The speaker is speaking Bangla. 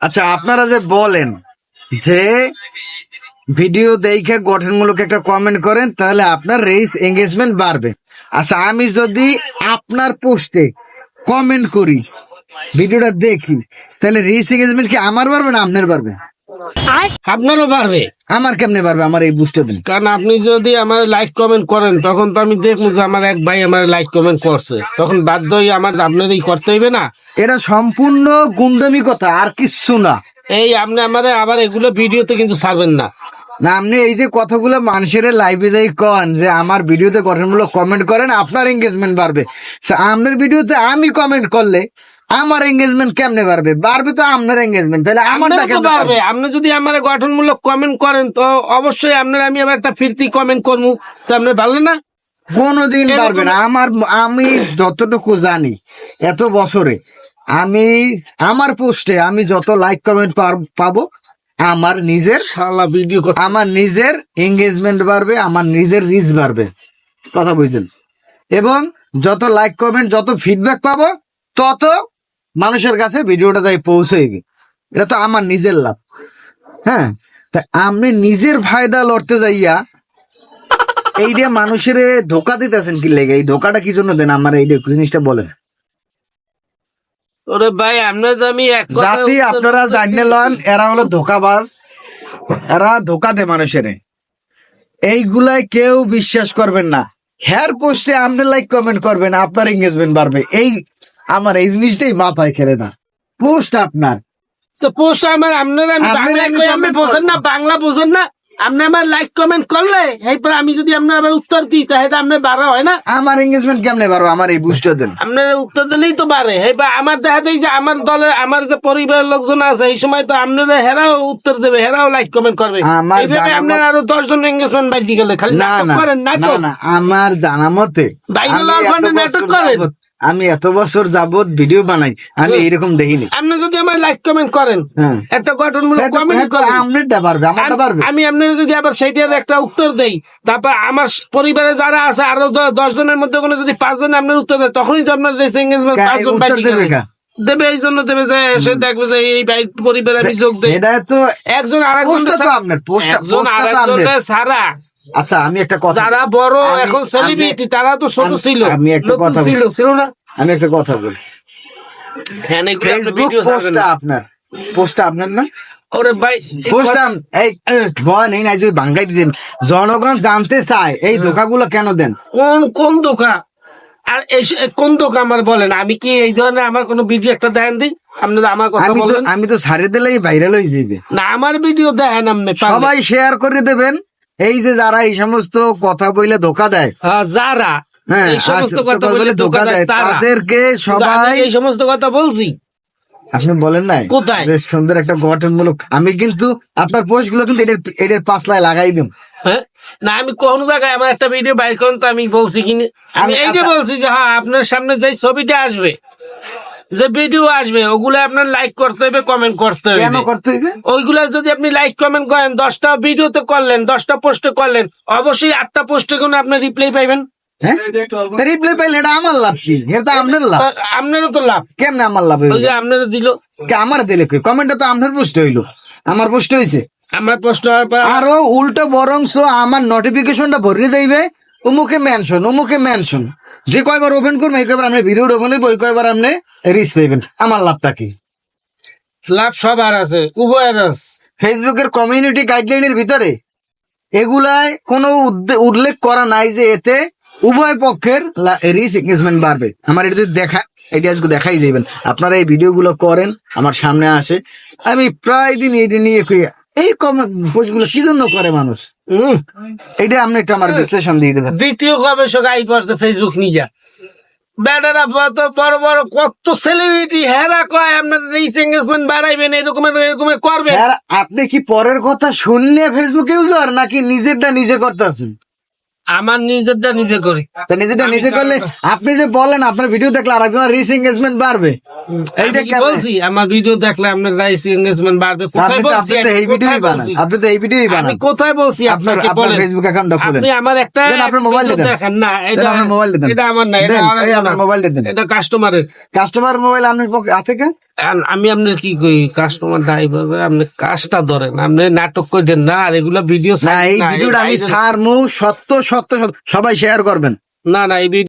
আচ্ছা, আপনারা যে বলেন যে ভিডিও দেখে গঠনমূলক একটা কমেন্ট করেন তাহলে আপনার রিচ এঙ্গেজমেন্ট বাড়বে। আচ্ছা, আমি যদি আপনার পোস্টে কমেন্ট করি, ভিডিওটা দেখি, তাহলে রিচ এঙ্গেজমেন্ট কি আমার বাড়বে না আপনার বাড়বে? আপনারও পারবে, আমার কেমনে বাড়বে? আমার এই বুঝতে দিন। কারণ আপনি যদি আমার লাইক কমেন্ট করেন তখন তো আমি দেখবো যে আমার এক ভাই আমার লাইক কমেন্ট করছে, তখন বাধ্য হয়ে আমার আপনারই করতে হইবে না। এটা সম্পূর্ণ গুন্ডামি কথা, আর কিচ্ছু না। এই আপনি আমাদের আবার এগুলো ভিডিওতে কিন্তু ছাড়বেন না। না, আপনি এই যে কথাগুলো মানুষের লাইভে যাই কন যে আমার ভিডিওতে গঠনমূলক কমেন্ট করেন আপনার এঙ্গেজমেন্ট বাড়বে, আপনার ভিডিওতে আমি কমেন্ট করলে আমার এঙ্গেজমেন্ট কেমনে বাড়বে? বাড়বে তো আপনার এঙ্গেজমেন্ট, তাহলে আমারটা আপনারও তো কেমনে পারবে। বাড়বে? আপনি যদি আমার গঠনমূলক কমেন্ট করেন তো অবশ্যই আপনার আমি আবার একটা ফিরতি কমেন্ট করবো, তো আপনি পারলেন না। কোনোদিন পারবে না। আমি যতটুকু জানি এত বছরে আমি আমার পোস্টে আমি যত লাইক কমেন্ট পাবো আমার নিজের শালা ভিডিও আমার নিজের এঙ্গেজমেন্ট বাড়বে, আমার নিজের রিচ বাড়বে, কথা বুঝছেন? এবং যত লাইক কমেন্ট যত ফিডব্যাক পাবো তত মানুষের কাছে ভিডিওটা যাই পৌঁছে গে, এটা তো আমার নিজের লাভ। হ্যাঁ, তা আপনি নিজের ফায়দা লড়তে যাইয়া এই যে মানুষের ধোকা দিতেছেন কি লেগে? এই ধোকাটা কি জন্য দেন? আমার এই জিনিসটা বলেন। ওরে ভাই আপনার আমি এক কথা জাতি আপনারা জানিয়ে লন, এরা হলো ধোকাবাজ, এরা ধোকা দেয় মানুষের। এইগুলাই কেউ বিশ্বাস করবেন না। হেয়ার পোস্টে আপনি লাইক কমেন্ট করবেন আপনার এঙ্গেজমেন্ট বাড়বে, এই আমার এই জিনিসটাই মাথায় খেলে না। পোস্ট আপনার তো পোস্ট আমার আপনার আমি আপনি বাংলা like কই, আপনি comment বোঝেন না, বাংলা বোঝেন না। আপনি আমার লাইক কমেন্ট করলে এরপর আমি যদি আপনার আবার উত্তর দিই তাহলে আপনার বাড়া হয় না। আমার এঙ্গেজমেন্ট কেমনে বাড়বে? আমার এই বুঝতে দেন। আপনার উত্তর দিলেই তো বাড়ে। এবার আমার দেখা দেয় যে আমার দলে আমার যে পরিবারের লোকজন আছে এই সময় তো আপনারা হেরাও উত্তর দেবে, হেরাও লাইক কমেন্ট করবে। আমার এইভাবে জানা আপনার আরো 10 জন এঙ্গেজমেন্ট বাইতে গেলে খালি না নাটক না করেন, না নাটক না, আমার জানা মতে বাইরে আমি লওয়ার এত ফলে নাটক বছর করেন। যাবত- আমি এত বছর যাবত ভিডিও বানাই, আমি এরকম দেখিনি। আপনি যদি আমার লাইক কমেন্ট করেন, হ্যাঁ, একটা গঠনমূলক কমেন্ট করেন, আপনারটা পারবে, আমারটা পারবে। আমি আপনার যদি আবার সেইটার একটা উত্তর দেই, তারপর আমার পরিবারে যারা আছে আরো 10 জনের মধ্যে কোনো যদি 5 জন আপনার উত্তর দেয়, তখনই তো আপনার এঙ্গেজমেন্ট 5 জন উত্তর দেবে কা? দেবে। এই জন্য দেবে যে সে দেখবে যে এই ভাই পরিবারে আমি যোগ দেই। এটা তো একজন আরেকজন পোস্টটা তো আপনার, একজন পোস্টটা তো আরেকজনের আপনার। ছাড়া আচ্ছা, আমি একটা কথা যারা বড় আমি- এখন সেলিব্রিটি তারা তো ছোট আমি- ছিল, আমি একটা নতুন কথা বলি। ছিল না। আমি একটা কথা বলি, হ্যাঁ, এগুলো আপনার ফেসবুক ভিডিও ছাড়বেন পোস্টটা না। আপনার, পোস্টটা আপনার না? ওরে ভাই পোস্টটা এই বল এই নাই, যদি বাঙ্গাই দিতেন জনগণ জানতে চায় এই ধোকাগুলো কেন দেন? কোন দোকা আর কোন দোকা আমার বলেন, আমি কি এই ধরনের আমার কোন ভিডিও একটা দেখেন দিই আপনারা আমার কথা বলেন আমি তো ছাড়ে দিলেই ভাইরাল হয়ে যাবে। না, আমার ভিডিও দেখেন আপনি পারলে। সবাই শেয়ার করে দেবেন। এই যে যারা এই সমস্ত কথা বলে ধোকা দেয়, হ্যাঁ, যারা হ্যাঁ, এই সমস্ত আচ্ছা, কথা বলে ধোকা দেয় তাদেরকে কিন্তু আমি সবাই, এই সমস্ত কথা বলছি আপনি বলেন নাই কোথায়? যে সুন্দর একটা গঠনমূলক, আমি কিন্তু আপনার পোস্ট গুলো কিন্তু এটার পাঁচলায় লাগাই দিম। হ্যাঁ, না আমি কোন জায়গায় আমার একটা ভিডিও বাইর করেন তো আমি বলছি কিনা, আমি এই যে বলছি যে হ্যাঁ আপনার সামনে যে ছবিটা আসবে, যে ভিডিও আসবে, ওগুলো আপনার লাইক করতে হবে, কমেন্ট করতে হবে। কেন করতে হবে? ওইগুলা যদি আপনি লাইক কমেন্ট করেন, 10টা ভিডিওতে করলেন, 10টা পোস্টে করলেন, অবশ্যই 8টা পোস্টে কোনো আপনি রিপ্লাই পাইবেন। হ্যাঁ, রিপ্লাই পাইলে এটা আমার লাভ কি? এটা আপনার লাভ। আপনারও তো লাভ। কেমনে আমার লাভ? ওই যে আপনারা দিল, আমার দিলে কই? কমেন্টটা তো আপনার পোস্ট হইলো, আমার পোস্ট হয়েছে। আমার পোস্ট হওয়ার পর আরো উল্টো বরংস আমার নোটিফিকেশনটা ভরিয়ে যাইবে অমুকে মেনশন, যে কয়বার ওপেন করবেন এই কয়বার আপনি ভিডিও ওপেন হইব, ওই কয়বার আপনি রিচ পাইবেন। আমার লাভটা কি? লাভ সবার আছে, উভয়ের আছে। ফেসবুকের কমিউনিটি গাইডলাইনের ভিতরে এগুলায় কোনো উল্লেখ করা নাই যে এতে উভয় পক্ষের রিচ এঙ্গেজমেন্ট বাড়বে। আমার এটা যদি এটা আজকে দেখাই যাবেন, আপনারা এই ভিডিওগুলো করেন, আমার সামনে আসে, আমি প্রায় দিন এটা নিয়ে এই পোস্টগুলো কি জন্য করে মানুষ, এটা আপনি একটু আমার বিশ্লেষণ দিয়ে দেবেন। দ্বিতীয় গবেষক আই পড়ছে ফেসবুক নিজা বেটারা বড় বড় কত সেলিব্রিটি হেরা কয় আপনার রিচ এঙ্গেজমেন্ট বাড়াইবেন, এরকম করবেন। আপনি কি পরের কথা শুনলে ফেসবুক ইউজার নাকি নিজেরটা নিজে করতেছেন? আমার নিজেরটা নিজে করি। তা নিজেরটা নিজে করলে আপনি যে বলেন আপনার ভিডিও দেখলে আরেকজনের রিচ এঙ্গেজমেন্ট বাড়বে, এইটা কি বলছি? আমার ভিডিও দেখলে আপনার রিচ এঙ্গেজমেন্ট বাড়বে কোথায় বলছি? আপনি তো এই ভিডিওই বানান, আপনি তো এই ভিডিওই বানান। আমি কোথায় বলছি আপনার আপনাকে বলেন? ফেসবুক অ্যাকাউন্টটা খুলেন, আপনি আমার একটা দেন আপনার মোবাইল দেন, দেখেন না, এটা আপনার মোবাইল দেন, এটা আমার না, এটা আপনার মোবাইল দেন, এটা কাস্টমারের। কাস্টমার মোবাইল আপনার আছে কেন? আর আমি আপনার কি কই কাস্টমার ড্রাইভার আপনি কাজটা ধরেন, আপনি নাটক করেন না, আর এগুলা ভিডিও না এই ভিডিওটা আমি ছাড়মু, সত্য সত্য সত্য, সবাই শেয়ার করবেন। না এই